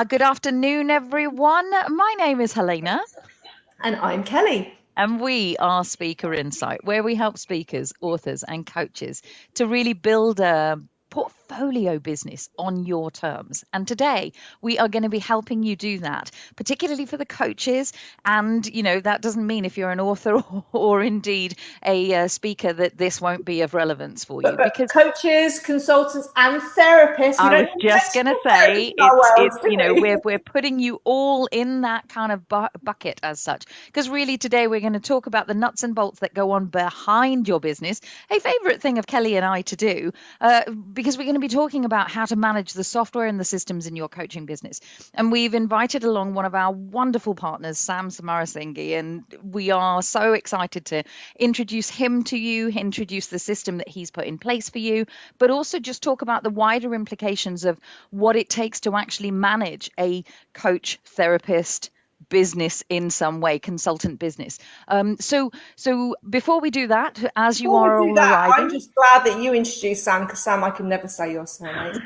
Good afternoon, everyone. My name is Helena. And I'm Kelly. And we are Speaker Insight, where we help speakers, authors, and coaches to really build a portfolio business on your terms. And today we are going to be helping you do that, particularly for the coaches. And, that doesn't mean if you're an author or indeed a speaker that this won't be of relevance for you, But because coaches, consultants, and therapists, we I don't was need just mental gonna therapists say in our world, it's do we? we're putting you all in that kind of bucket as such, because really today we're going to talk about the nuts and bolts that go on behind your business, a favorite thing of Kelly and I to do, because we're going to be talking about how to manage the software and the systems in your coaching business. And we've invited along one of our wonderful partners, Samarasinghe, and we are so excited to introduce him to you, introduce the system that he's put in place for you, but also just talk about the wider implications of what it takes to actually manage a coach, therapist, business in some way, consultant business. So before we do that, as you Before we are do all that, I'm arriving. just glad that you introduced Sam, because Sam, I can never say your surname.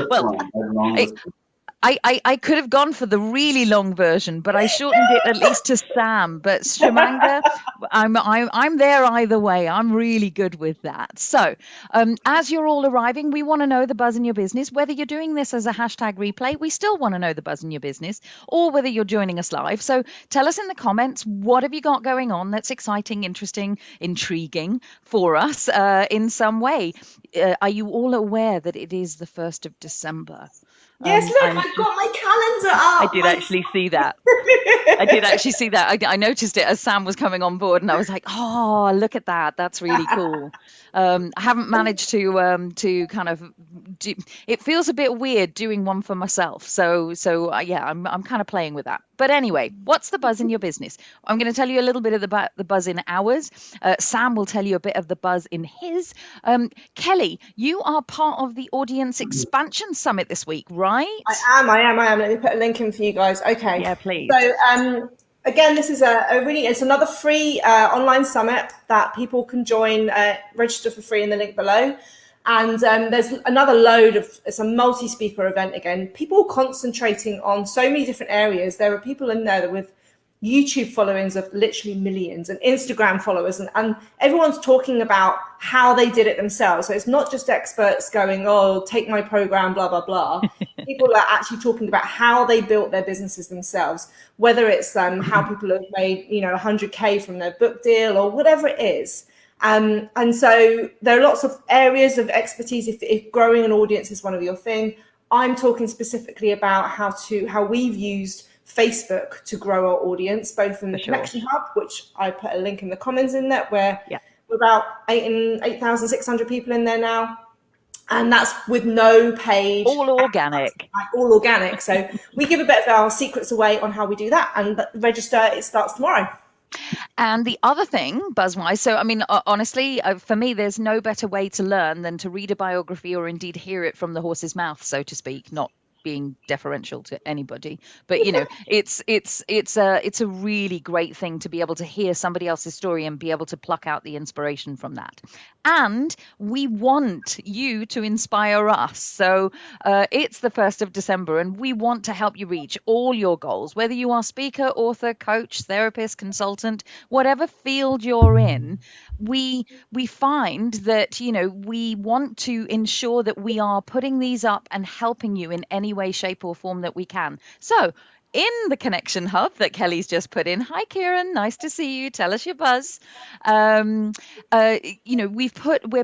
Well, I could have gone for the really long version, but I shortened it at least to Sam. But Shamanga, I'm there either way. I'm really good with that. So, as you're all arriving, we want to know the buzz in your business. Whether you're doing this as a hashtag replay, we still want to know the buzz in your business, or whether you're joining us live. So, tell us in the comments, what have you got going on that's exciting, interesting, intriguing for us in some way? Are you all aware that it is the 1st of December? Yes, look, I'm I've got my calendar I up. did actually see that. I did actually see that. I noticed it as Sam was coming on board, and I was like, "Oh, look at that! That's really cool." I haven't managed to kind of do. It feels a bit weird doing one for myself. So yeah, I'm kind of playing with that. But anyway, what's the buzz in your business? I'm going to tell you a little bit of the buzz in ours. Sam will tell you a bit of the buzz in his. Kelly, you are part of the Audience Expansion Summit this week, right? I am. Let me put a link in for you guys. Okay. Yeah, please. So, again, this is it's another free online summit that people can join, register for free in the link below. And there's another load of, it's a multi-speaker event again, people concentrating on so many different areas. There are people in there with YouTube followings of literally millions and Instagram followers, and everyone's talking about how they did it themselves. So it's not just experts going, oh, take my program, blah, blah, blah. People are actually talking about how they built their businesses themselves, whether it's how people have made, 100K from their book deal or whatever it is. And so there are lots of areas of expertise if growing an audience is one of your thing. I'm talking specifically about how we've used Facebook to grow our audience, both in the Connection Hub, which I put a link in the comments in that, where we're about 8,600 people in there now. And that's with no paid. All organic. All organic. So we give a bit of our secrets away on how we do that, and register, it starts tomorrow. And the other thing, buzzwise, so I mean, honestly, for me, there's no better way to learn than to read a biography or indeed hear it from the horse's mouth, so to speak, not being deferential to anybody, but it's a really great thing to be able to hear somebody else's story and be able to pluck out the inspiration from that. And we want you to inspire us. So it's the 1st of December, and we want to help you reach all your goals, whether you are speaker, author, coach, therapist, consultant, whatever field you're in. We find that we want to ensure that we are putting these up and helping you in any way, shape, or form that we can. So in the Connection Hub that Kelly's just put in. Hi, Kieran. Nice to see you. Tell us your buzz. We're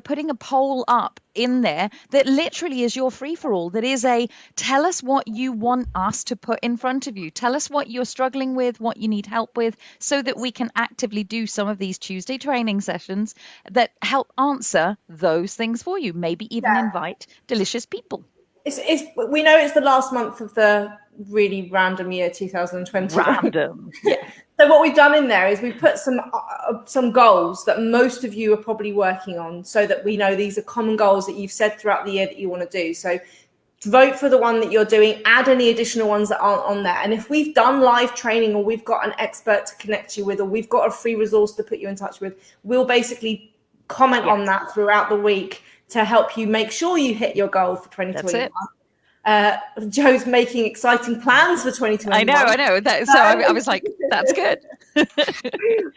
putting a poll up in there that literally is your free for all. That is tell us what you want us to put in front of you. Tell us what you're struggling with, what you need help with, so that we can actively do some of these Tuesday training sessions that help answer those things for you. Maybe even invite delicious people. We know it's the last month of the really random year 2020. Random. Yeah. So what we've done in there is we put some goals that most of you are probably working on, so that we know these are common goals that you've said throughout the year that you want to do. So vote for the one that you're doing, add any additional ones that aren't on there. And if we've done live training, or we've got an expert to connect you with, or we've got a free resource to put you in touch with, we'll basically comment on that throughout the week to help you make sure you hit your goal for 2021. Joe's making exciting plans for 2021. I know. So I was like, that's good.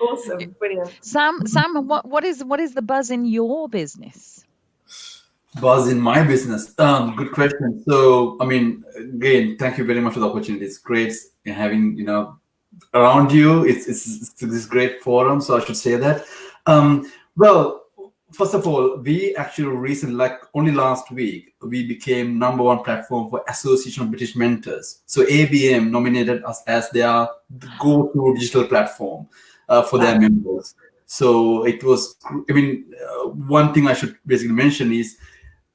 Awesome, brilliant. Sam, what is the buzz in your business? Buzz in my business. Good question. So, I mean, again, thank you very much for the opportunity. It's great having around you. It's this great forum. So I should say that. Well, first of all, we actually recently, like only last week, we became #1 platform for Association of British Mentors. So ABM nominated us as their go-to digital platform for their members. So it was, I mean, one thing I should basically mention is,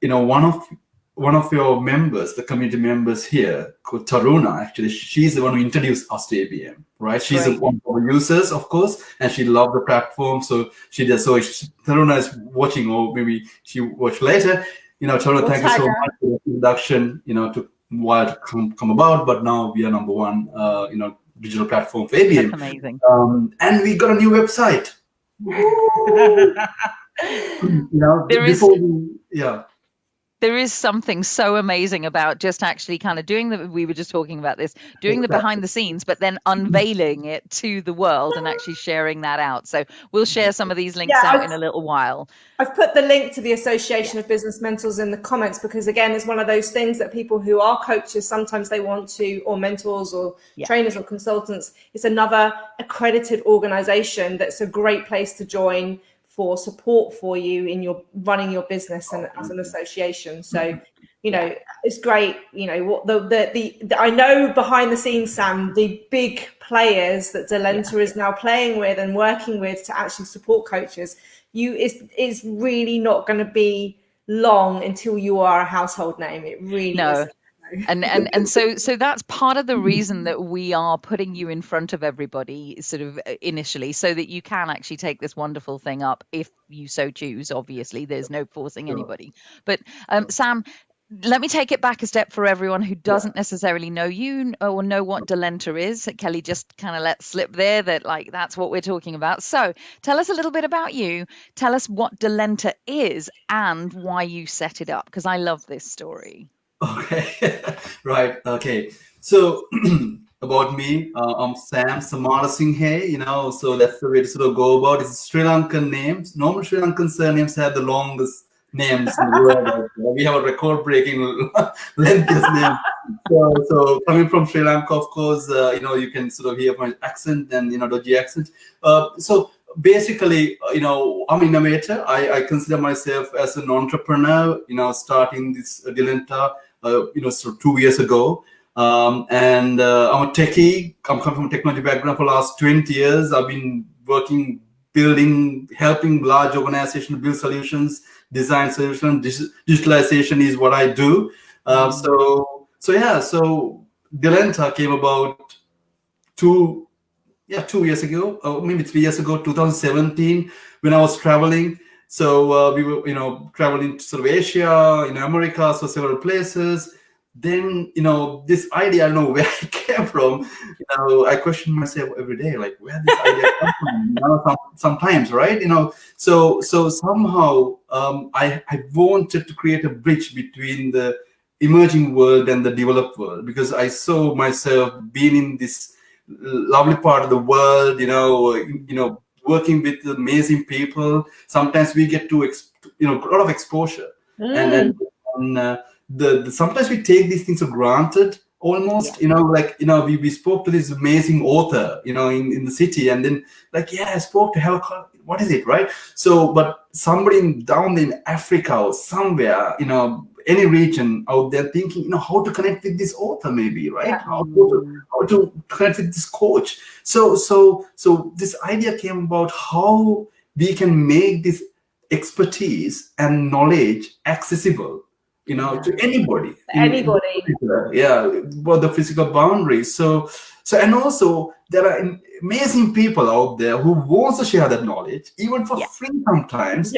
one of your members, the community members here, called Taruna, actually, she's the one who introduced us to ABM, right? She's one of our users, of course, and she loved the platform. So she does. So Taruna is watching, or maybe she watch later. Taruna, thank you so much for the introduction. Took a while to come about, but now we are #1, digital platform for ABM. That's amazing. And we got a new website. There is something so amazing about just actually kind of we were just talking about this, doing the behind the scenes, but then unveiling it to the world and actually sharing that out. So we'll share some of these links out in a little while. I've put the link to the Association of Business Mentors in the comments, because again, it's one of those things that people who are coaches, sometimes they want to, or mentors or trainers or consultants, it's another accredited organization that's a great place to join for support for you in your running your business and as an association. So, it's great. What I know behind the scenes, Sam, the big players that Delenta is now playing with and working with to actually support coaches, is really not going to be long until you are a household name. It really is. And so that's part of the reason that we are putting you in front of everybody sort of initially, so that you can actually take this wonderful thing up if you so choose. Obviously, there's no forcing anybody. But Sam, let me take it back a step for everyone who doesn't necessarily know you or know what Delenta is. Kelly just kind of let slip there that that's what we're talking about. So tell us a little bit about you. Tell us what Delenta is and why you set it up, because I love this story. Okay, right. Okay, so about me, I'm Sam Samarasinghe. So that's the way to sort of go about it. It's Sri Lankan names. Normal Sri Lankan surnames have the longest names in the world. We have a record-breaking lengthiest name. So coming from Sri Lanka, of course, you can sort of hear my accent and dodgy accent. So basically, I'm an innovator. I consider myself as an entrepreneur. Starting this Delenta, so 2 years ago. And I'm a techie. I'm coming from a technology background for the last 20 years. I've been working, helping large organizations build solutions, design solutions. Digitalization is what I do. So Delenta came about 2 years ago, or maybe 3 years ago, 2017, when I was traveling. So we were, traveling to sort of Asia, America, so several places. Then, this idea, I don't know where it came from. I question myself every day, like, where this idea come from? Sometimes, right? So somehow I wanted to create a bridge between the emerging world and the developed world, because I saw myself being in this lovely part of the world, working with amazing people. Sometimes we get to a lot of exposure, and sometimes we take these things for granted almost. We spoke to this amazing author in the city, and then I spoke to her. What is it, right? So but somebody down in Africa or somewhere, any region out there, thinking, how to connect with this author, maybe, right? How to connect with this coach. So this idea came about how we can make this expertise and knowledge accessible, to anybody. About the physical boundaries. So and also there are amazing people out there who wants to share that knowledge, even for free sometimes.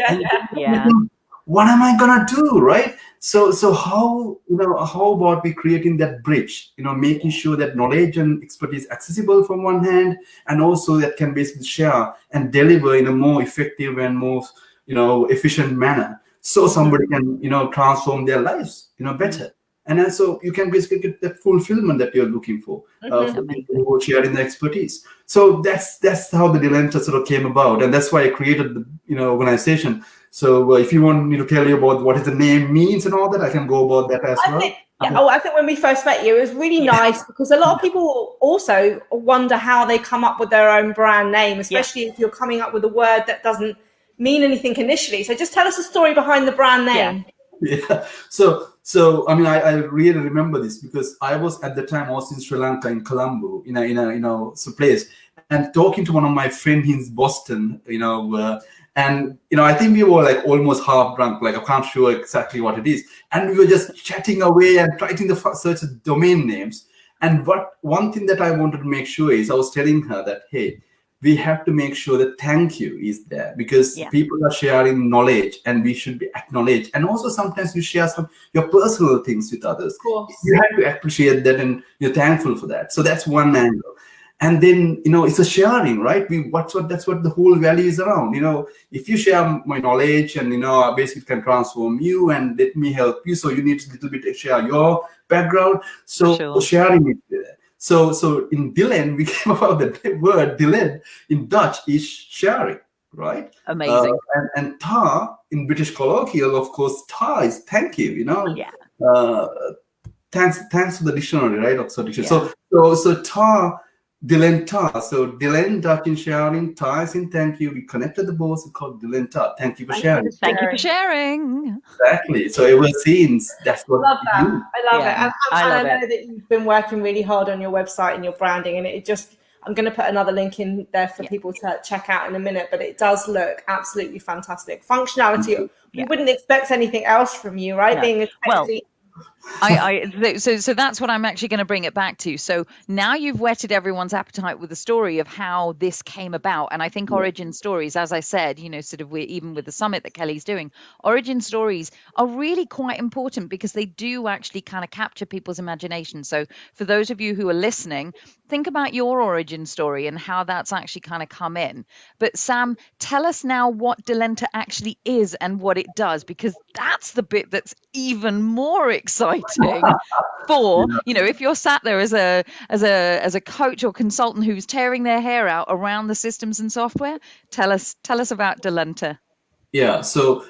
What am I gonna do, right? So how about we creating that bridge, making sure that knowledge and expertise accessible from one hand, and also that can basically share and deliver in a more effective and more efficient manner, so somebody can transform their lives better. and also you can basically get that fulfillment that you're looking for for people who are sharing the expertise. So that's how the Delenta sort of came about, and that's why I created the organization. So if you want me to tell you about what the name means and all that, I can go about that as well. I think when we first met you, it was really nice because a lot of people also wonder how they come up with their own brand name, especially if you're coming up with a word that doesn't mean anything initially. So just tell us the story behind the brand name. Yeah. So I mean, I really remember this because I was at the time in Sri Lanka in Colombo, in a place, and talking to one of my friends in Boston, and I think we were like almost half drunk, like I can't show exactly what it is, and we were just chatting away and trying to search domain names. And one thing that I wanted to make sure is I was telling her that, hey, we have to make sure that thank you is there because people are sharing knowledge and we should be acknowledged. And also sometimes you share your personal things with others. You have to appreciate that and you're thankful for that. So that's one angle. And then, it's a sharing, right? That's what the whole value is around. If you share my knowledge and, basically can transform you and let me help you. So you need a little bit to share your background. So sharing it there. So in Delent, we came about the word Delent in Dutch is sharing, right? Amazing. And ta in British colloquial, of course, ta is thank you, thanks for the dictionary, right? Oxford Dictionary. So ta, Delenta. So Delent, Dutch in sharing, ta is in thank you. We connected the both, we called Delenta. Thank you for sharing. Thank you for sharing. Exactly. So ever since, that's what I love that. I love it. And I know that you've been working really hard on your website and your branding, and I'm going to put another link in there for people to check out in a minute, but it does look absolutely fantastic. Functionality, we wouldn't expect anything else from you, right? No. Being a technically... So that's what I'm actually going to bring it back to. So now you've whetted everyone's appetite with the story of how this came about. And I think origin stories, as I said, sort of even with the summit that Kelly's doing, origin stories are really quite important because they do actually kind of capture people's imagination. So for those of you who are listening, think about your origin story and how that's actually kind of come in. But Sam, tell us now what Delenta actually is and what it does, because that's the bit that's even more exciting for, if you're sat there as a coach or consultant who's tearing their hair out around the systems and software. Tell us about Delenta. Yeah, so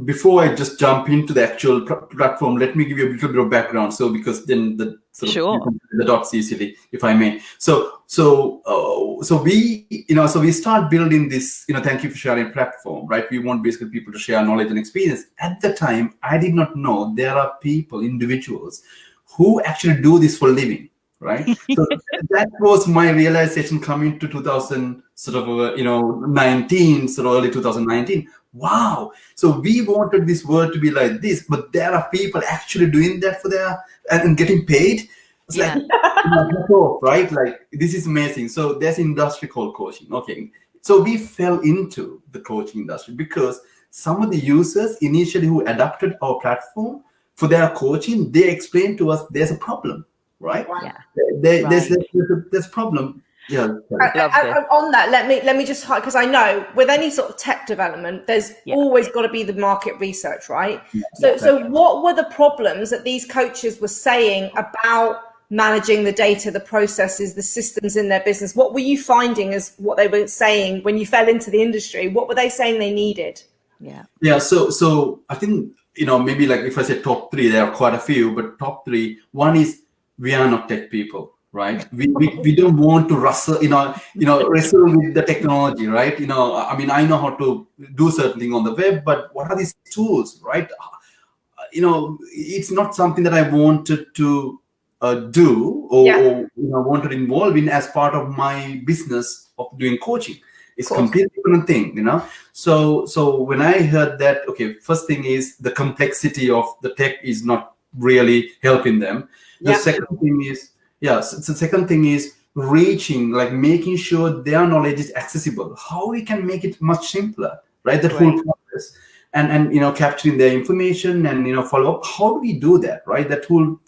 before I just jump into the actual platform, let me give you a little bit of background. So because then you can the dots easily, if I may. So we start building this, thank you for sharing platform, right? We want basically people to share knowledge and experience. At the time, I did not know there are individuals who actually do this for a living. Right, so that was my realization coming to 2019, sort of early 2019. Wow! So we wanted this world to be like this, but there are people actually doing that for and getting paid. It's like, right? Like this is amazing. So there's an industry called coaching. Okay, so we fell into the coaching industry because some of the users initially who adopted our platform for their coaching, they explained to us there's a problem. Right? There's a problem. Yeah. On that, let me just, because I know with any sort of tech development, there's always got to be the market research, right? So what were the problems that these coaches were saying about managing the data, the processes, the systems in their business? What were you finding as what they were saying when you fell into the industry? What were they saying they needed? Yeah. So I think, maybe like if I say top three, there are quite a few, but top three, one is, we are not tech people, right? We don't want to wrestle with the technology, right? I mean, I know how to do certain things on the web, but what are these tools, right? It's not something that I wanted to do or wanted to involve in as part of my business of doing coaching. It's completely different thing, So when I heard that, okay, first thing is the complexity of the tech is not really helping them. The second thing is reaching, like making sure their knowledge is accessible. How we can make it much simpler, right? That whole process, and capturing their information and follow up. How do we do that, right? That whole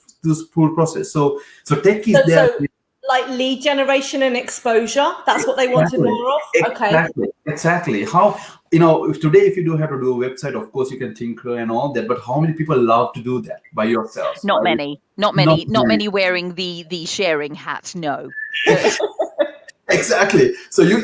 process. So tech is there. So like lead generation and exposure. That's what they wanted more of. Exactly. How if today, if you do have to do a website, of course you can tinker and all that, but how many people love to do that by yourselves? Not Right? many, not Not many, not many. many wearing the sharing hat. No. Exactly. So you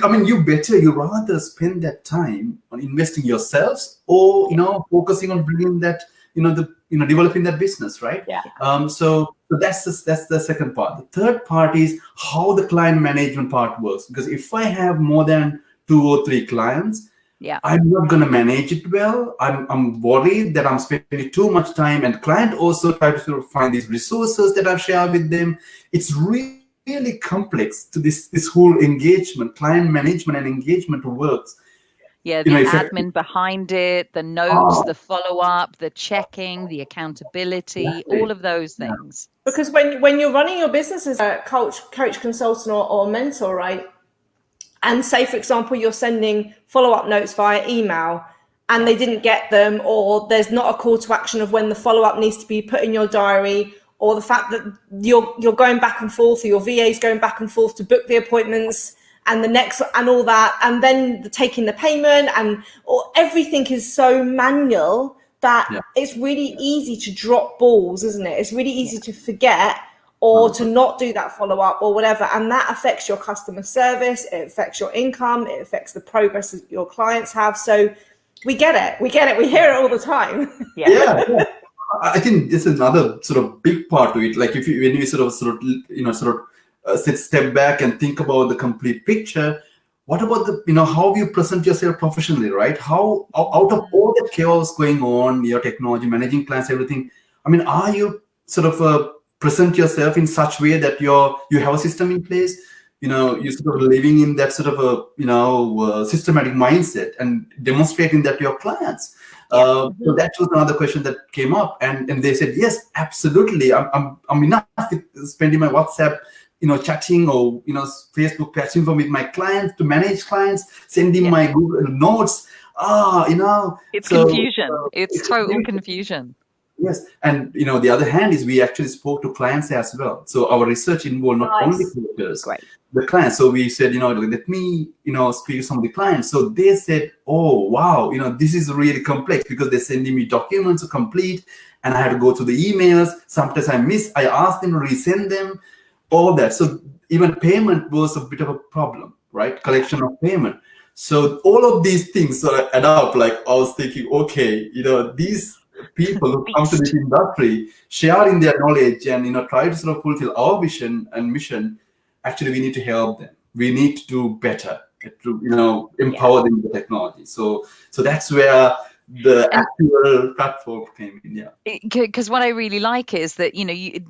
rather spend that time on investing yourselves, or focusing on bringing that, developing that business, right? Yeah. So that's the second part. The third part is how the client management part works. Because if I have more than 2 or 3 clients, Yeah. I'm not going to manage it well. I'm worried that I'm spending too much time, and client also try to sort of find these resources that I've shared with them. It's really complex to this whole engagement, client management and engagement works. Yeah, the admin behind it, the notes, the follow-up, the checking, the accountability, all of those things. Because when you're running your business as a coach, consultant, or mentor, right? And say, for example, you're sending follow-up notes via email and they didn't get them, or there's not a call to action of when the follow-up needs to be put in your diary, or the fact that you're going back and forth, or your VA's going back and forth to book the appointments and the next and all that, and then taking the payment, or everything is so manual that it's really easy to drop balls, isn't it? It's really easy to forget, or to not do that follow-up or whatever. And that affects your customer service, it affects your income, it affects the progress that your clients have. So we get it. We hear it all the time. Yeah. I think this is another sort of big part to it. Like when you step back and think about the complete picture, what about the, how you present yourself professionally, right? How, out of all the chaos going on, your technology, managing clients, everything, I mean, are you sort of present yourself in such way that you have a system in place, you're sort of living in that sort of a systematic mindset and demonstrating that to your clients. So that was another question that came up, and they said, yes, absolutely. I'm enough spending my WhatsApp, chatting, or Facebook chatting with my clients to manage clients, sending my Google Notes. It's confusion. It's total confusion. Yes, and the other hand is we actually spoke to clients as well. So our research involved not only coaches, the clients. So we said, let me, speak to some of the clients. So they said, oh wow, this is really complex, because they're sending me documents to complete, and I had to go through the emails. Sometimes I asked them to resend them, all that. So even payment was a bit of a problem, right? Collection of payment. So all of these things sort of add up. Like I was thinking, okay, these people who come to this industry, sharing their knowledge and try to sort of fulfill our vision and mission. Actually, we need to help them. We need to do better to empower them with the technology. So that's where the actual platform came in. Because what I really like is that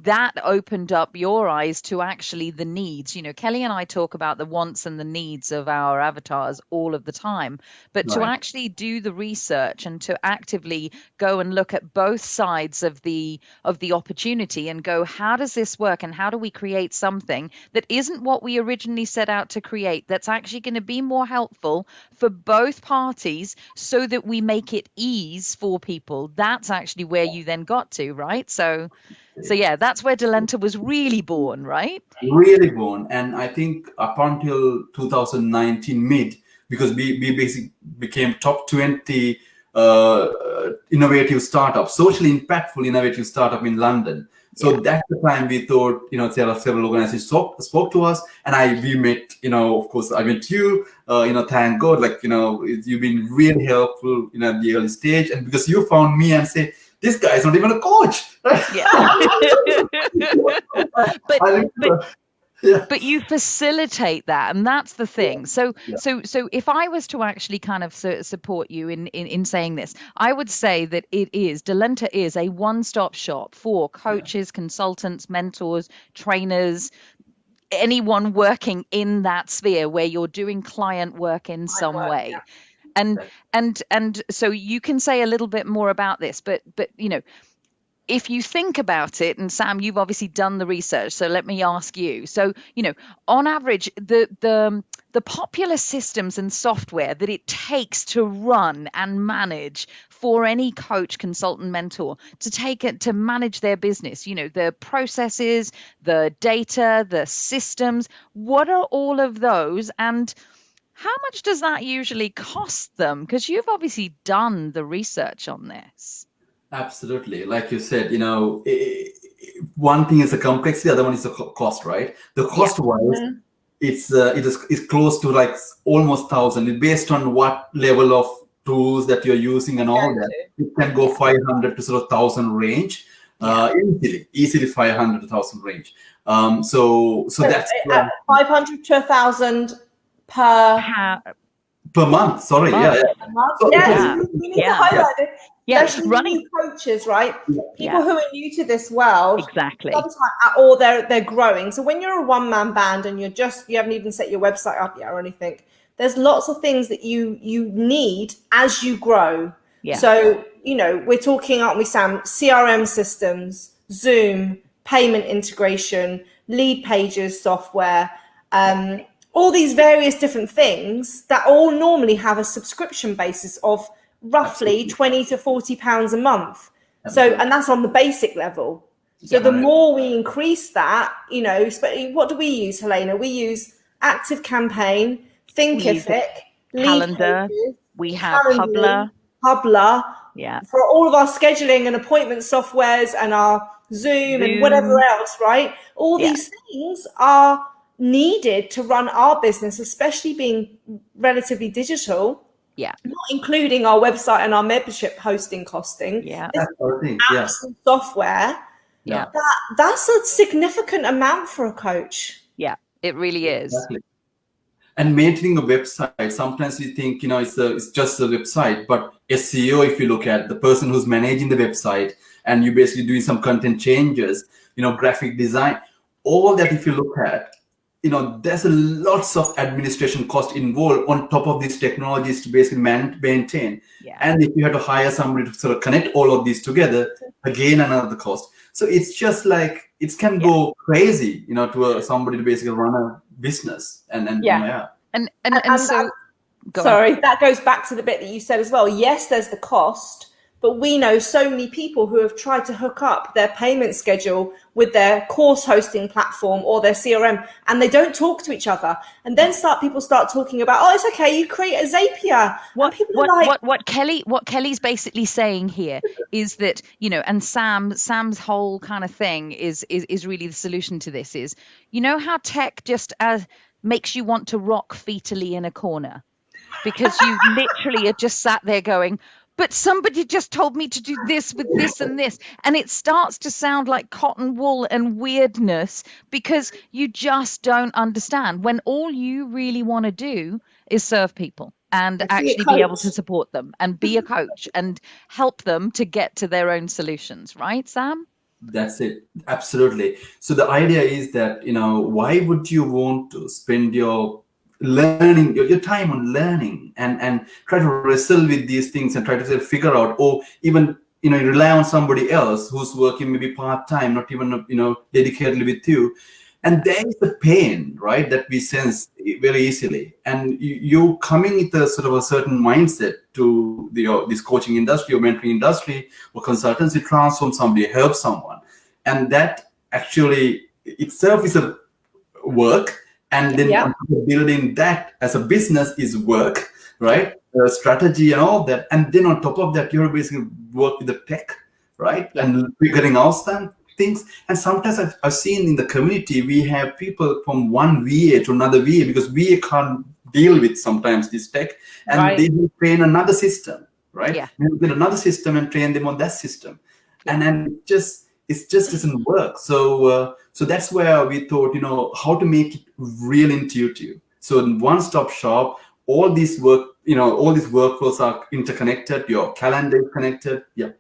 that opened up your eyes to actually the needs. Kelly and I talk about the wants and the needs of our avatars all of the time, but to actually do the research and to actively go and look at both sides of the opportunity and go, how does this work, and how do we create something that isn't what we originally set out to create, that's actually going to be more helpful for both parties, so that we make it ease for people. That's actually where you then got to, right? So yeah, that's where Delenta was really born, right? Really born. And I think up until 2019 mid, because we basically became top 20 innovative startup, socially impactful innovative startup in London. So that's the time we thought, there are several organizations spoke to us, and we met, of course, I met you, thank God, you've been really helpful, at the early stage, and because you found me and say, this guy is not even a coach. But you facilitate that, and that's the thing. So if I was to actually kind of support you in saying this, I would say that Delenta is a one-stop shop for coaches, consultants, mentors, trainers, anyone working in that sphere where you're doing client work in some way. And so you can say a little bit more about this, but if you think about it, and Sam, you've obviously done the research, so let me ask you. So, on average, the popular systems and software that it takes to run and manage for any coach, consultant, mentor to manage their business, the processes, the data, the systems, what are all of those? And How much does that usually cost them? Because you've obviously done the research on this. Absolutely. Like you said, one thing is the complexity, the other one is the cost, right? The cost wise, it's close to like almost 1,000. Based on what level of tools that you're using and all that, it can go 500 to sort of 1,000 range. Easily 500 to 1,000 range. So that's 500 to 1,000 per month. Sorry, month. We need to highlight it. Especially new coaches, right? People who are new to this world. Exactly. Sometimes, or they're growing. So when you're a one-man band and you haven't even set your website up yet or anything, there's lots of things that you need as you grow. Yeah. So, we're talking, aren't we, Sam? CRM systems, Zoom, payment integration, LeadPages software, all these various different things that all normally have a subscription basis of roughly 20 to 40 pounds a month. So, and that's on the basic level. So the more we increase that, what do we use, Helena? We use Active Campaign, Thinkific, Calendar. We have Hubler. For all of our scheduling and appointment softwares and our Zoom and whatever else, right? All these things are needed to run our business, especially being relatively digital. Not including our website and our membership hosting costing. Apps and software. That's a significant amount for a coach. Yeah, it really is. Exactly. And maintaining a website, sometimes we think, it's just a website, but SEO, if you look at the person who's managing the website and you're basically doing some content changes, graphic design, all that, if you look at, there's a lots of administration cost involved on top of these technologies to basically maintain. And if you have to hire somebody to sort of connect all of these together, again, another cost. So it's just like, it can go crazy, to somebody to basically run a business. And so, sorry, that goes back to the bit that you said as well. Yes, there's the cost, but we know so many people who have tried to hook up their payment schedule with their course hosting platform or their CRM, and they don't talk to each other. And then people start talking about, it's okay, you create a Zapier. What Kelly's basically saying here is that, and Sam's whole kind of thing is really the solution to this is, how tech just makes you want to rock fetally in a corner because you literally are just sat there going, but somebody just told me to do this with this and this. And it starts to sound like cotton wool and weirdness because you just don't understand when all you really want to do is serve people and actually be able to support them and be a coach and help them to get to their own solutions. Right, Sam? That's it. Absolutely. So the idea is that, why would you want to spend your time on learning and try to wrestle with these things and try to figure out, or even rely on somebody else who's working maybe part-time, not even dedicatedly with you. And there is the pain, right, that we sense very easily. And you coming with a sort of a certain mindset to this coaching industry or mentoring industry or consultancy, transform somebody, help someone, and that actually itself is a work. And then building that as a business is work, right? Strategy and all that. And then on top of that, you're basically work with the tech, right? And figuring out some things. And sometimes I've seen in the community, we have people from one VA to another VA because VA can't deal with sometimes this tech. And they will train another system, right? Yeah. They will get another system and train them on that system. And then it just doesn't work. So that's where we thought, how to make it real intuitive. So in one-stop shop, all these workflows are interconnected. Your calendar is connected. Yeah.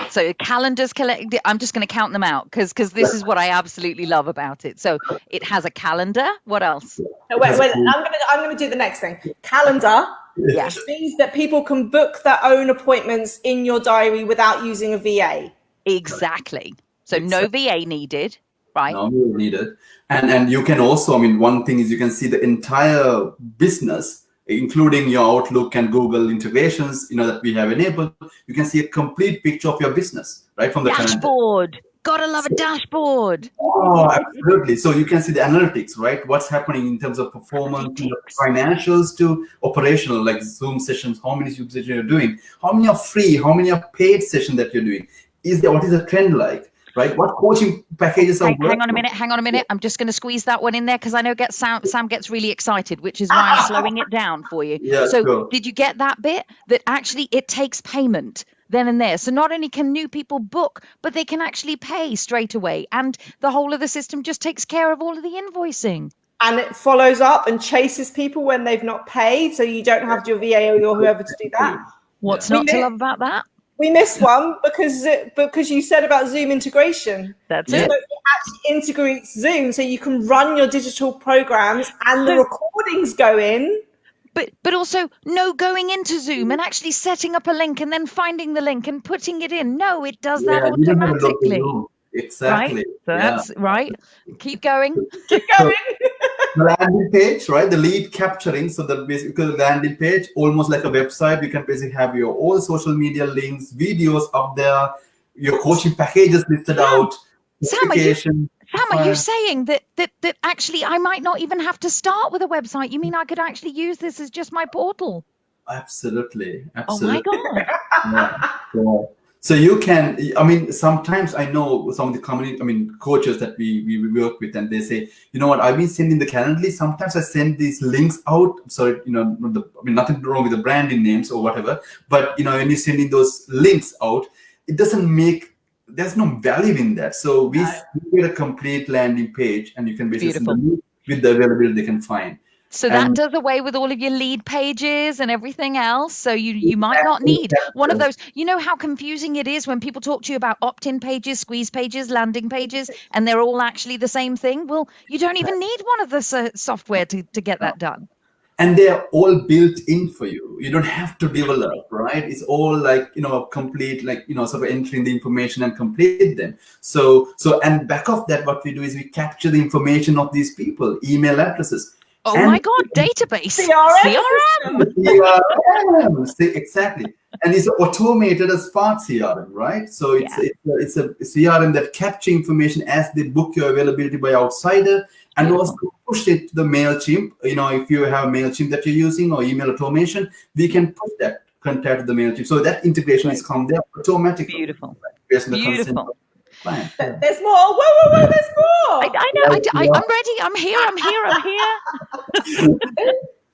So calendars collected. I'm just going to count them out because this is what I absolutely love about it. So it has a calendar. What else? No, wait. I'm going to do the next thing. Calendar. Yeah. Which means that people can book their own appointments in your diary without using a VA. Exactly. So no VA needed. Right. No, needed. And you can also, one thing is you can see the entire business, including your Outlook and Google integrations, that we have enabled. You can see a complete picture of your business, right? From the dashboard. Gotta love a dashboard. Oh, absolutely. So you can see the analytics, right? What's happening in terms of performance, financials to operational, like Zoom sessions, how many Zoom sessions you're doing, how many are free, how many are paid sessions that you're doing. What is the trend like, right? What coaching packages are working? Hang on a minute. I'm just going to squeeze that one in there because I know Sam gets really excited, which is why I'm slowing it down for you. Yeah, so sure. Did you get that bit? That actually it takes payment then and there. So not only can new people book, but they can actually pay straight away. And the whole of the system just takes care of all of the invoicing. And it follows up and chases people when they've not paid. So you don't have your VA or your whoever to do that. What's not to love about that? We missed one because you said about Zoom integration. That's it. So it actually integrates Zoom so you can run your digital programs and the recordings go in. But also no going into Zoom and actually setting up a link and then finding the link and putting it in. No, it does that automatically. Exactly. Right? So that's right. Keep going. Keep going. The landing page, right? The lead capturing. So the landing page, almost like a website, you can basically have your all social media links, videos up there, your coaching packages listed out. Sam, are you saying that actually I might not even have to start with a website? You mean I could actually use this as just my portal? Absolutely. Oh my God. Yeah. So you can, sometimes I know some of the coaches that we work with, and they say, you know what, I've been sending the Calendly. Sometimes I send these links out. So, nothing wrong with the branding names or whatever, but, when you're sending those links out, it doesn't there's no value in that. So we get a complete landing page, and you can basically send them with the availability they can find. So that does away with all of your lead pages and everything else. So you might not need one of those. You know how confusing it is when people talk to you about opt-in pages, squeeze pages, landing pages, and they're all actually the same thing. Well, you don't even need one of the software to get that done. And they're all built in for you. You don't have to develop, right? It's all like, complete, sort of entering the information and complete them. So, and back of that, what we do is we capture the information of these people, email addresses. Oh my God, database. CRM. Exactly. And it's automated as part CRM, right? So it's a CRM that captures information as they book your availability by outsider, and also push it to the MailChimp. If you have MailChimp that you're using or email automation, we can push that contact to the MailChimp. So that integration is come there automatically. Beautiful. Based on the consent of the client. There's more. Whoa, there's more. I know. I'm ready. I'm here.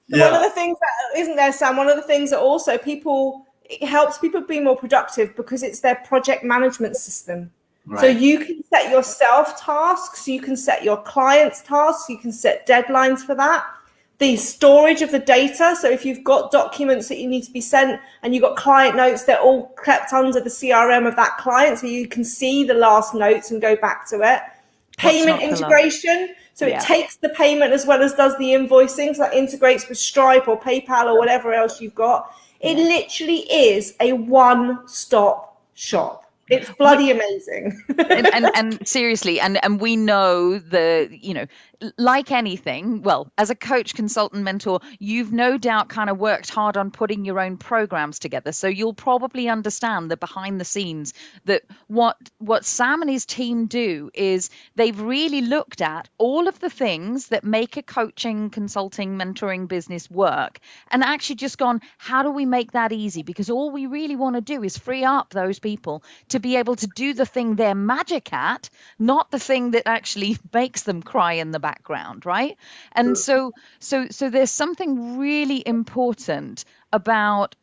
One of the things that isn't there, Sam, one of the things that also it helps people be more productive because it's their project management system. Right. So you can set yourself tasks, you can set your clients tasks, you can set deadlines for that. The storage of the data. So if you've got documents that you need to be sent and you've got client notes, they're all kept under the CRM of that client. So you can see the last notes and go back to it. Payment integration. So it takes the payment as well as does the invoicing. So that integrates with Stripe or PayPal or whatever else you've got. It literally is a one-stop shop. It's bloody amazing. and seriously, and we know like anything, well, as a coach, consultant, mentor, you've no doubt kind of worked hard on putting your own programs together. So you'll probably understand the behind the scenes that what Sam and his team do is they've really looked at all of the things that make a coaching, consulting, mentoring business work and actually just gone, how do we make that easy? Because all we really want to do is free up those people to be able to do the thing they're magic at, not the thing that actually makes them cry in the background, right? And so there's something really important about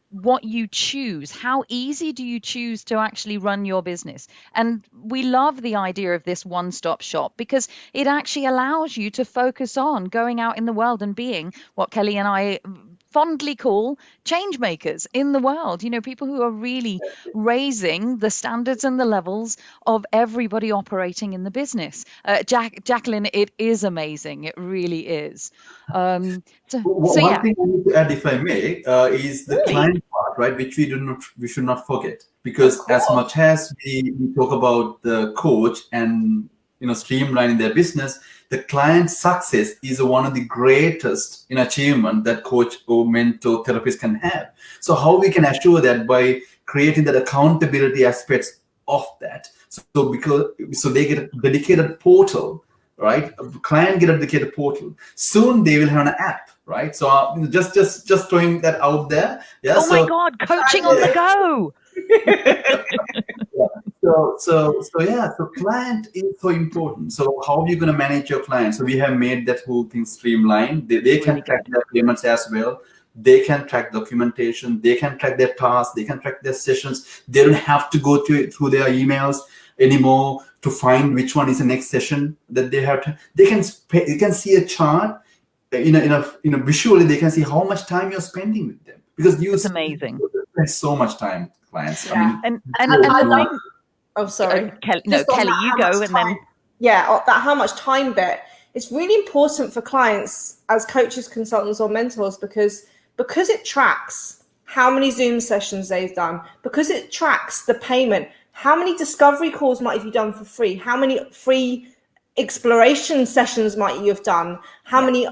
what you choose. How easy do you choose to actually run your business? And we love the idea of this one-stop shop because it actually allows you to focus on going out in the world and being what Kelly and I fondly call change makers in the world, people who are really raising the standards and the levels of everybody operating in the business. Jacqueline, it is amazing. It really is. One thing I need to add, if I may, is the client part, right, which we should not forget, because as much as we talk about the coach and streamlining their business, the client success is one of the greatest achievement that coach or mentor therapist can have. So how we can assure that by creating that accountability aspects of that, So they get a dedicated portal, right? A client get a dedicated portal. Soon they will have an app, right? So just throwing that out there. Yeah. Oh my God, coaching on the go. So client is so important. So how are you going to manage your client? So we have made that whole thing streamlined. They can track their payments as well. They can track documentation. They can track their tasks. They can track their sessions. They don't have to go through their emails anymore to find which one is the next session that they have to. They can see a chart. Visually they can see how much time you're spending with them, because it's amazing. Spend so much time, clients. Yeah. And the thing. Oh, sorry. Kelly, you go, and then. Yeah, that how much time bit. It's really important for clients as coaches, consultants, or mentors because it tracks how many Zoom sessions they've done, because it tracks the payment, how many discovery calls might you done for free, how many free exploration sessions might you have done, how many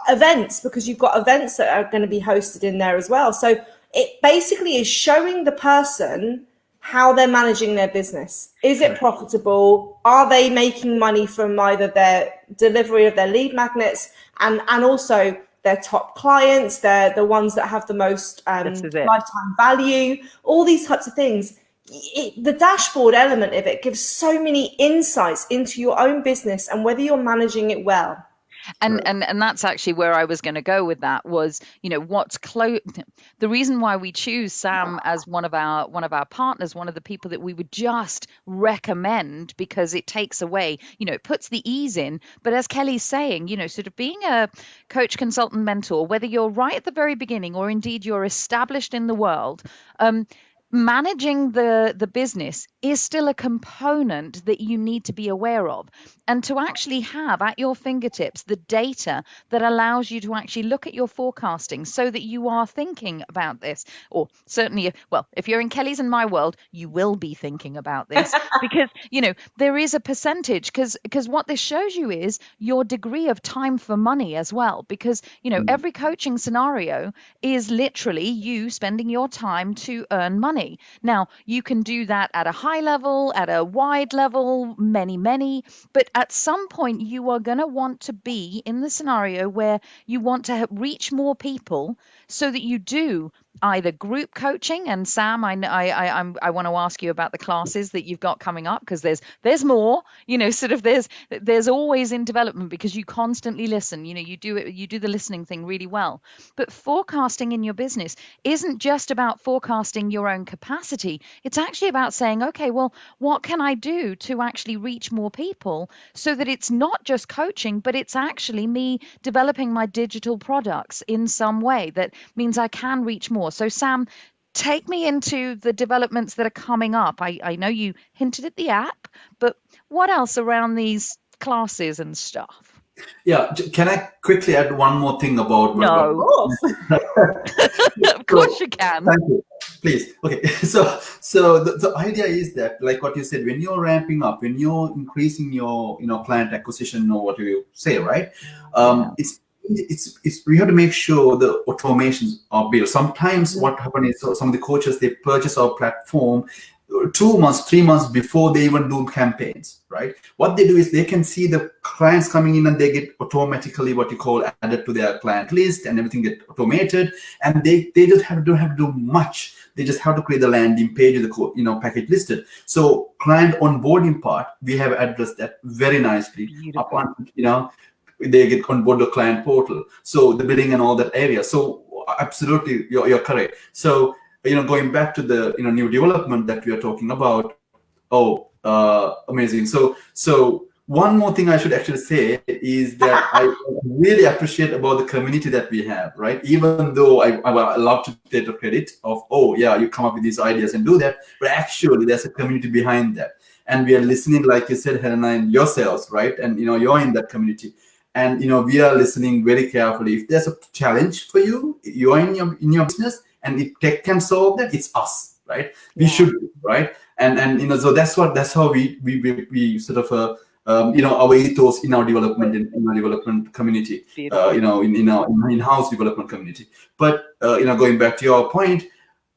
events, because you've got events that are going to be hosted in there as well. So it basically is showing the person how they're managing their business. Is it profitable? Are they making money from either their delivery of their lead magnets and also their top clients? They're the ones that have the most lifetime value, all these types of things. The dashboard element of it gives so many insights into your own business and whether you're managing it well. And that's actually where I was going to go with that was, the reason why we choose Sam as one of our partners, one of the people that we would just recommend, because it takes away, it puts the ease in. But as Kelly's saying, sort of being a coach, consultant, mentor, whether you're right at the very beginning or indeed you're established in the world, managing the business is still a component that you need to be aware of, and to actually have at your fingertips the data that allows you to actually look at your forecasting so that you are thinking about this, or certainly, if you're in Kelly's and my world, you will be thinking about this because, there is a percentage, because what this shows you is your degree of time for money as well, because, every coaching scenario is literally you spending your time to earn money. Now, you can do that at a high level, at a wide level, many, but at some point you are going to want to be in the scenario where you want to reach more people so that you do either group coaching. And Sam, I want to ask you about the classes that you've got coming up, because there's more, there's always in development, because you constantly listen, you do the listening thing really well. But forecasting in your business isn't just about forecasting your own capacity. It's actually about saying, okay, well, what can I do to actually reach more people so that it's not just coaching, but it's actually me developing my digital products in some way that means I can reach more. So Sam, take me into the developments that are coming up. I know you hinted at the app, but what else around these classes and stuff? Yeah, can I quickly add one more thing about? No. Of course you can. Thank you. Please. Okay. So the idea is that, like what you said, when you're ramping up, when you're increasing your client acquisition, or what you say, right? It's we have to make sure the automations are built. Sometimes what happens is some of the coaches, they purchase our platform 2 months, 3 months before they even do campaigns, right? What they do is they can see the clients coming in and they get automatically what you call added to their client list, and everything get automated, and they just don't have to do much. They just have to create the landing page with the package listed. So client onboarding part, we have addressed that very nicely. Upon they get on board the client portal, so the bidding and all that area. So absolutely, you're correct. So going back to the new development that we are talking about. Amazing. So one more thing I should actually say is that I really appreciate about the community that we have, right? Even though I love to take the credit of, you come up with these ideas and do that, but actually there's a community behind that, and we are listening, like you said, Helena, and yourselves, right? And you're in that community. And we are listening very carefully. If there's a challenge for you, you're in your business, and if tech can solve that, it's us, right? We should, right? And so that's how we sort of our ethos in our development in our development community, in our in-house development community. But going back to your point,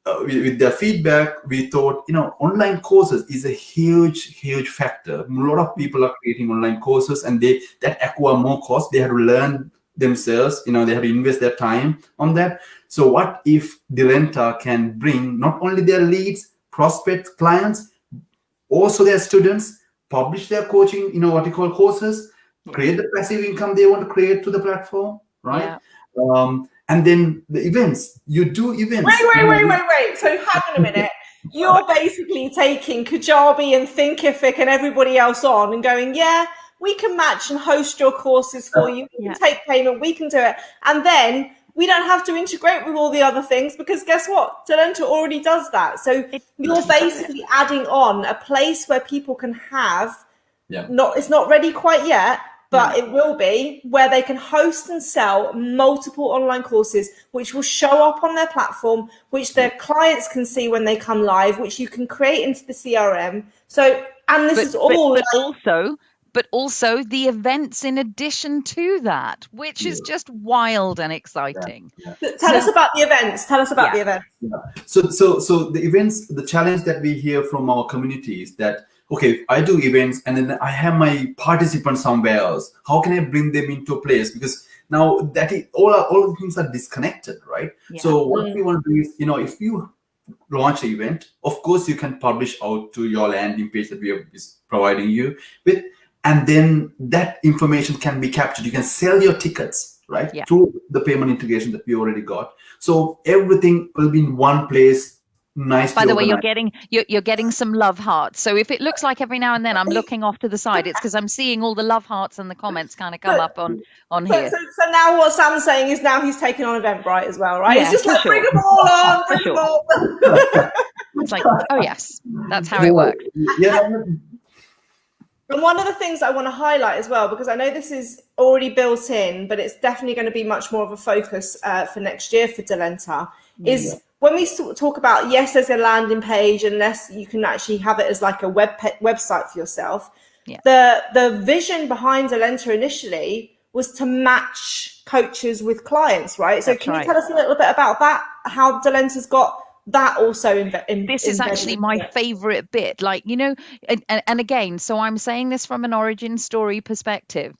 with their feedback, we thought, online courses is a huge factor. A lot of people are creating online courses, and that acquire more cost. They have to learn themselves. They have to invest their time on that. So what if Delenta can bring not only their leads, prospects, clients, also their students, publish their coaching, what you call courses, create the passive income they want to create to the platform, right? And then the events, you do events. Wait. So hang on a minute. You're basically taking Kajabi and Thinkific and everybody else on and going, yeah, we can match and host your courses for you. We can take payment. We can do it. And then we don't have to integrate with all the other things, because guess what? Delenta already does that. So you're basically adding on a place where people can have, it's not ready quite yet, but it will be, where they can host and sell multiple online courses, which will show up on their platform, which their clients can see when they come live, which you can create into the CRM. So, and this is all. But also the events in addition to that, which is just wild and exciting. Tell us about the events. The events. So the events, the challenge that we hear from our community is that, okay, I do events and then I have my participants somewhere else. How can I bring them into a place? Because now that all the things are disconnected, right? So what we want to do is, if you launch an event, of course you can publish out to your landing page that we are providing you with, and then that information can be captured. You can sell your tickets, right, through the payment integration that we already got. So everything will be in one place. Nice. By the way, you're getting some love hearts. So if it looks like every now and then I'm looking off to the side, it's because I'm seeing all the love hearts and the comments kind of come up on here. So now what Sam's saying is now he's taking on Eventbrite as well, right? It's just like, bring them all on, bring them all on. It's like, oh yes, that's how it works. And one of the things I want to highlight as well, because I know this is already built in, but it's definitely going to be much more of a focus for next year for Delenta, is when we talk about, yes, there's a landing page, unless you can actually have it as like a website for yourself. The vision behind Delenta initially was to match coaches with clients, right? So can you tell us a little bit about that, how Delenta's got that also this is actually my favorite bit, like, and again, so I'm saying this from an origin story perspective.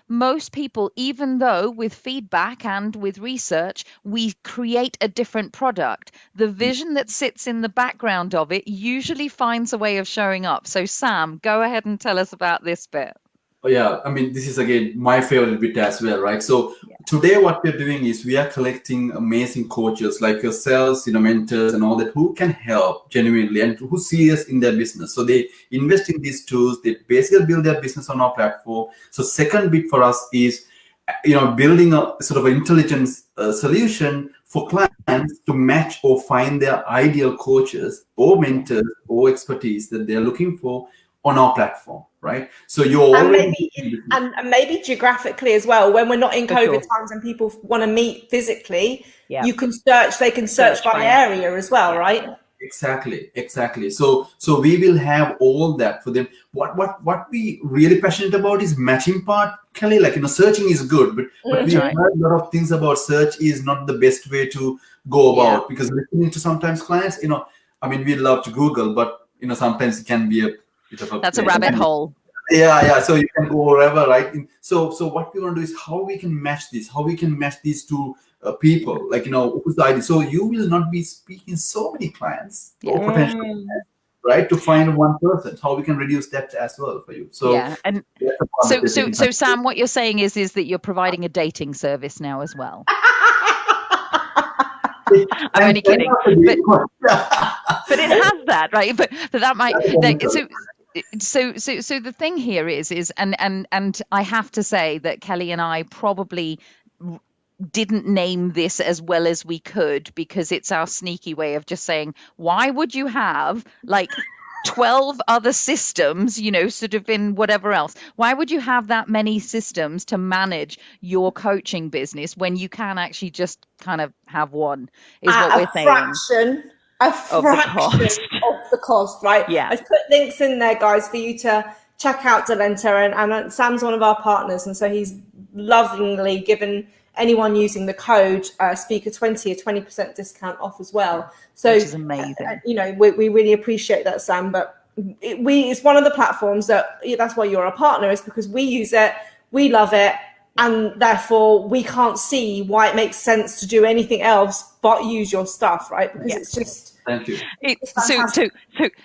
Most people, even though with feedback and with research, we create a different product, the vision that sits in the background of it usually finds a way of showing up. So Sam, go ahead and tell us about this bit. I mean, this is again my favorite bit as well, right? So today what we're doing is we are collecting amazing coaches like yourselves, mentors and all that, who can help genuinely and who serious in their business. So they invest in these tools, they basically build their business on our platform. So second bit for us is, building a sort of intelligence solution for clients to match or find their ideal coaches or mentors or expertise that they're looking for on our platform, right? So you're already and maybe geographically as well. When we're not in COVID times and people want to meet physically, you can search. They can search by area as well, right? Exactly. So we will have all that for them. What we really passionate about is matching part, Kelly. Like, searching is good, but we heard a lot of things about search is not the best way to go about, because listening to sometimes clients, I mean, we love to Google, but sometimes it can be that's a rabbit hole. So you can go wherever, right? So what we want to do is how we can match these two people, like, who's the idea. So you will not be speaking so many clients or potential clients, right, to find one person. How we can reduce that as well for you. So and so Sam, what you're saying is that you're providing a dating service now as well. I'm only kidding, but it has that, right? But that might So the thing here is and I have to say that Kelly and I probably didn't name this as well as we could, because it's our sneaky way of just saying, why would you have like 12 other systems, sort of in whatever else? Why would you have that many systems to manage your coaching business when you can actually just kind of have one, is what we're saying. A fraction of the cost, right? I've put links in there, guys, for you to check out Delenta, and Sam's one of our partners, and so he's lovingly given anyone using the code Speaker20 a 20% discount off as well. So, which is amazing. We really appreciate that, Sam. But it's one of the platforms that's why you're a partner, is because we use it, we love it, and therefore we can't see why it makes sense to do anything else but use your stuff, right? Because it's just. Thank you.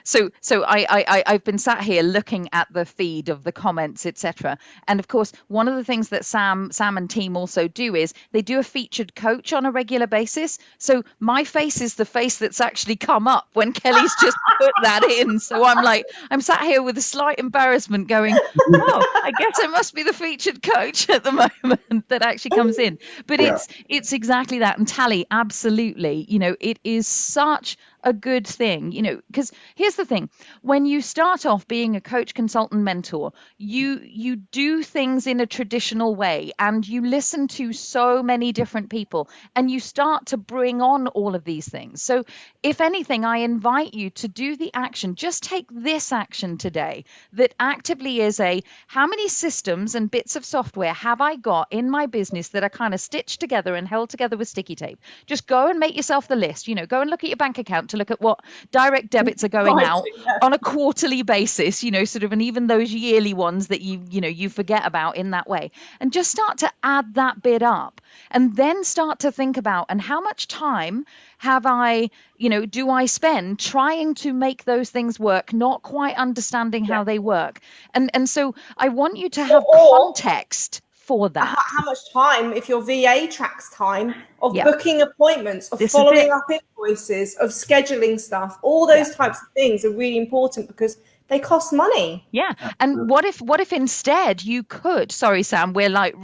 So I've been sat here looking at the feed of the comments, etc. And of course, one of the things that Sam and team also do is they do a featured coach on a regular basis. So my face is the face that's actually come up when Kelly's just put that in. So I'm sat here with a slight embarrassment going, oh, I guess it must be the featured coach at the moment that actually comes in. But it's exactly that. And Tally, absolutely, it is such a good thing, because here's the thing: when you start off being a coach, consultant, mentor, you do things in a traditional way, and you listen to so many different people, and you start to bring on all of these things. So if anything, I invite you to do the action. Just take this action today that actively is how many systems and bits of software have I got in my business that are kind of stitched together and held together with sticky tape? Just go and make yourself the list. Go and look at your bank account to look at what direct debits are going out on a quarterly basis, and even those yearly ones that you forget about in that way, and just start to add that bit up, and then start to think about, and how much time have I, do I spend trying to make those things work, not quite understanding how they work. And so I want you to have context for that. How much time, if your VA tracks time of booking appointments, of following up invoices, of scheduling stuff, all those types of things are really important because they cost money. Yeah. And what if instead you could, sorry, Sam, we're like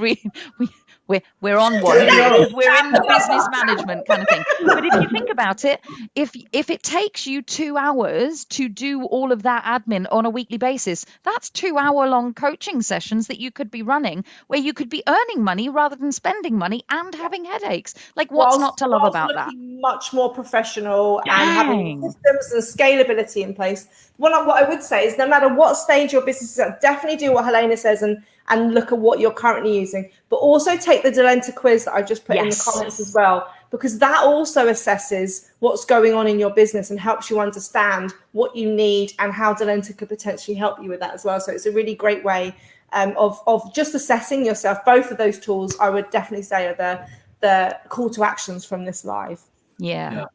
we're on one because we're in the business management kind of thing. But if you think about it, if it takes you 2 hours to do all of that admin on a weekly basis, that's 2-hour-long coaching sessions that you could be running, where you could be earning money rather than spending money and having headaches. Like, what's not to love about that? Much more professional and having systems and scalability in place. What I would say is, no matter what stage your business is at, definitely do what Helena says and look at what you're currently using, but also take the Delenta quiz that I just put in the comments as well, because that also assesses what's going on in your business and helps you understand what you need and how Delenta could potentially help you with that as well. So it's a really great way of just assessing yourself. Both of those tools, I would definitely say, are the call to actions from this live. Yeah.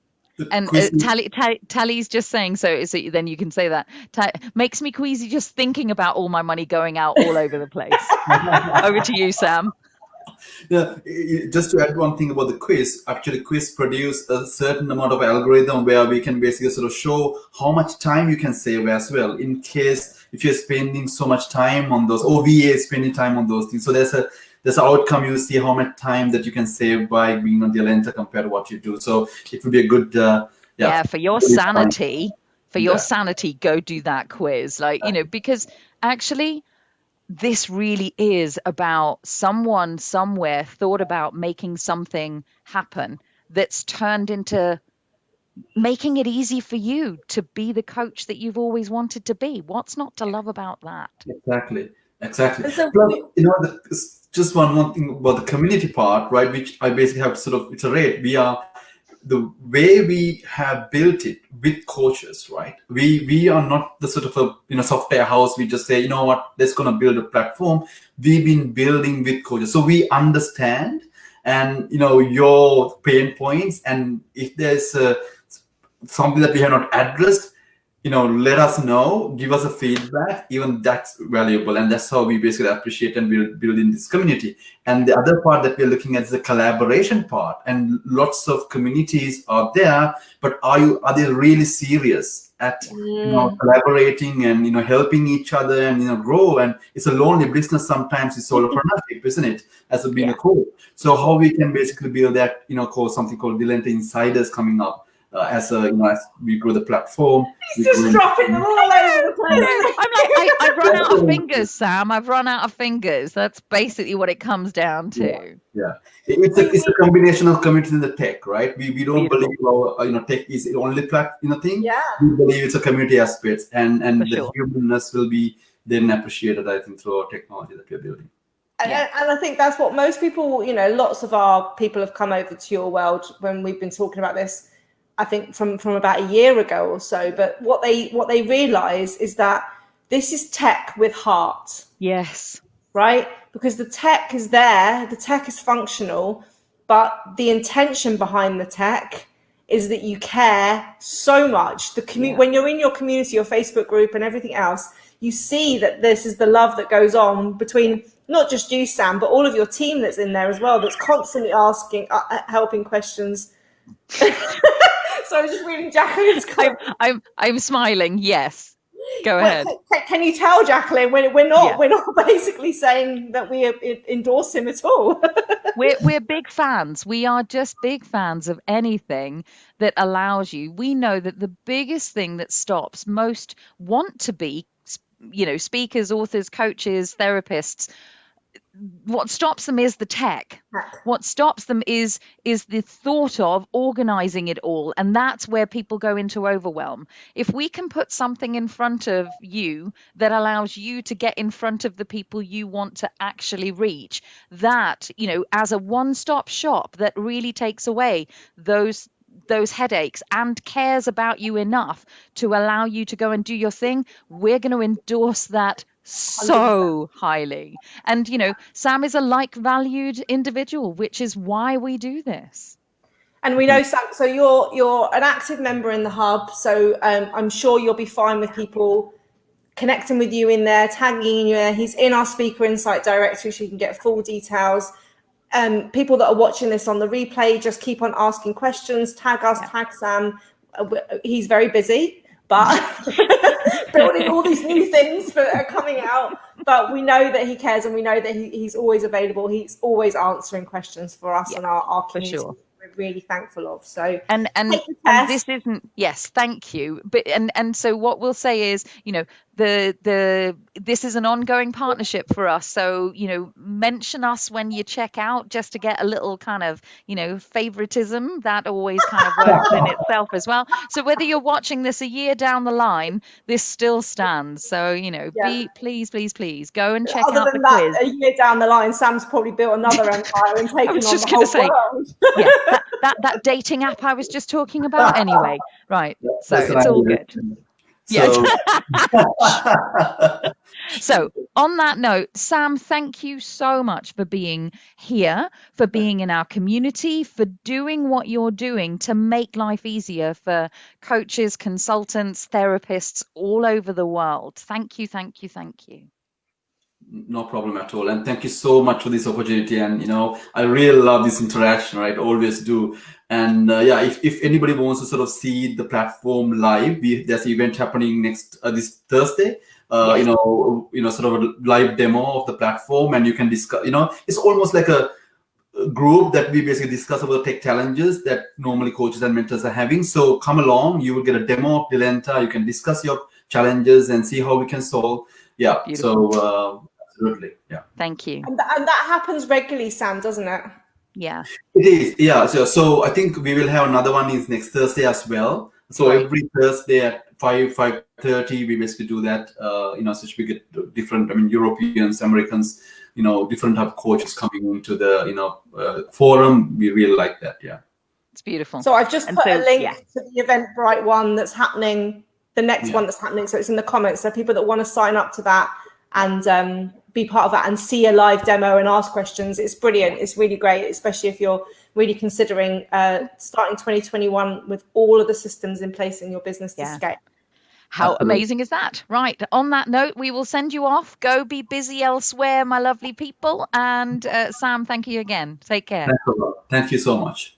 And Tally's just saying, so then you can say that. Makes me queasy just thinking about all my money going out all over the place. Over to you, Sam. Yeah, just to add one thing about the quiz, actually quiz produce a certain amount of algorithm where we can basically sort of show how much time you can save as well, in case if you're spending so much time on those, or VA is spending time on those things. So there's an outcome. You see how much time that you can save by being on Delenta compared to what you do. So it would be a good for your sanity. For your sanity, go do that quiz. Because actually this really is about someone somewhere thought about making something happen that's turned into making it easy for you to be the coach that you've always wanted to be. What's not to love about that? Exactly. So, plus, just one more thing about the community part, right? Which I basically have to sort of iterate. The way we have built it with coaches, right? We are not the sort of a software house. We just say, let's gonna build a platform. We've been building with coaches, so we understand and your pain points. And if there's something that we have not addressed, let us know, give us a feedback. Even that's valuable, and that's how we basically appreciate and build in this community. And the other part that we're looking at is the collaboration part. And lots of communities are there, but are they really serious at collaborating and helping each other and grow? And it's a lonely business sometimes. It's solopreneur, isn't it? As being a coach. So how we can basically build that, called something called Delenta Insiders coming up. As we grow the platform, he's just dropping them all over the place. I've run out of fingers, Sam. I've run out of fingers. That's basically what it comes down to. Yeah. It's a combination of community and the tech, right? We don't believe our tech is the only thing. Yeah. We believe it's a community aspect, and the humanness will be then appreciated, I think, through our technology that we're building. Yeah. And I think that's what most people, lots of our people have come over to your world when we've been talking about this, I think from about a year ago or so. But what they realize is that this is tech with heart. Yes. Right? Because the tech is there, the tech is functional, but the intention behind the tech is that you care so much. When you're in your community, your Facebook group and everything else, you see that this is the love that goes on between not just you, Sam, but all of your team that's in there as well, that's constantly asking, helping questions. So I was just reading Jacqueline's comment. I'm smiling. Yes. Go ahead. Can you tell, Jacqueline, we're not basically saying that we endorse him at all? We're big fans. We are just big fans of anything that allows you. We know that the biggest thing that stops most want to be, speakers, authors, coaches, therapists, what stops them is the tech. What stops them is the thought of organizing it all, and that's where people go into overwhelm. If we can put something in front of you that allows you to get in front of the people you want to actually reach, that, as a one-stop shop that really takes away those headaches and cares about you enough to allow you to go and do your thing, we're going to endorse that so highly. And Sam is a like-valued individual, which is why we do this. And we know, Sam, so you're an active member in the hub, so I'm sure you'll be fine with people connecting with you in there, tagging you there. He's in our speaker insight directory, so you can get full details. People that are watching this on the replay, just keep on asking questions, tag us, tag Sam. He's very busy, but building all these new things that are coming out. But we know that he cares, and we know that he's always available. He's always answering questions for us and our community. For sure. We're really thankful of. So and this isn't, yes, thank you. But and so what we'll say is, this is an ongoing partnership for us. So, mention us when you check out, just to get a little kind of, favoritism. That always kind of works in itself as well. So whether you're watching this a year down the line, this still stands. So, please go and check out the quiz. A year down the line, Sam's probably built another empire and taken on the whole world. Yeah, that dating app I was just talking about. Anyway, right. So it's all good. So. Yeah. So on that note, Sam, thank you so much for being here, for being in our community, for doing what you're doing to make life easier for coaches, consultants, therapists all over the world. Thank you, thank you, thank you. No problem at all. And thank you so much for this opportunity. And, I really love this interaction, right? Always do. And if anybody wants to sort of see the platform live, there's an event happening this Thursday. Sort of a live demo of the platform, and you can discuss, it's almost like a group that we basically discuss about tech challenges that normally coaches and mentors are having. So come along, you will get a demo of Delenta. You can discuss your challenges and see how we can solve. Yeah. Beautiful. So absolutely. Yeah. Thank you. And that happens regularly, Sam, doesn't it? Yeah. It is. Yeah. So I think we will have another one is next Thursday as well. So every Thursday at 5:30, we basically do that. So we get different, Europeans, Americans, different type of coaches coming into the, forum. We really like that. Yeah. It's beautiful. So I've just put a link to the Eventbrite one that's happening, the next one that's happening. So it's in the comments. So people that want to sign up to that and be part of that and see a live demo and ask questions, it's brilliant. It's really great, especially if you're really considering starting 2021 with all of the systems in place in your business to scale. How amazing is that? Right. On that note, we will send you off. Go be busy elsewhere, my lovely people. And Sam, thank you again. Take care. Thank you so much.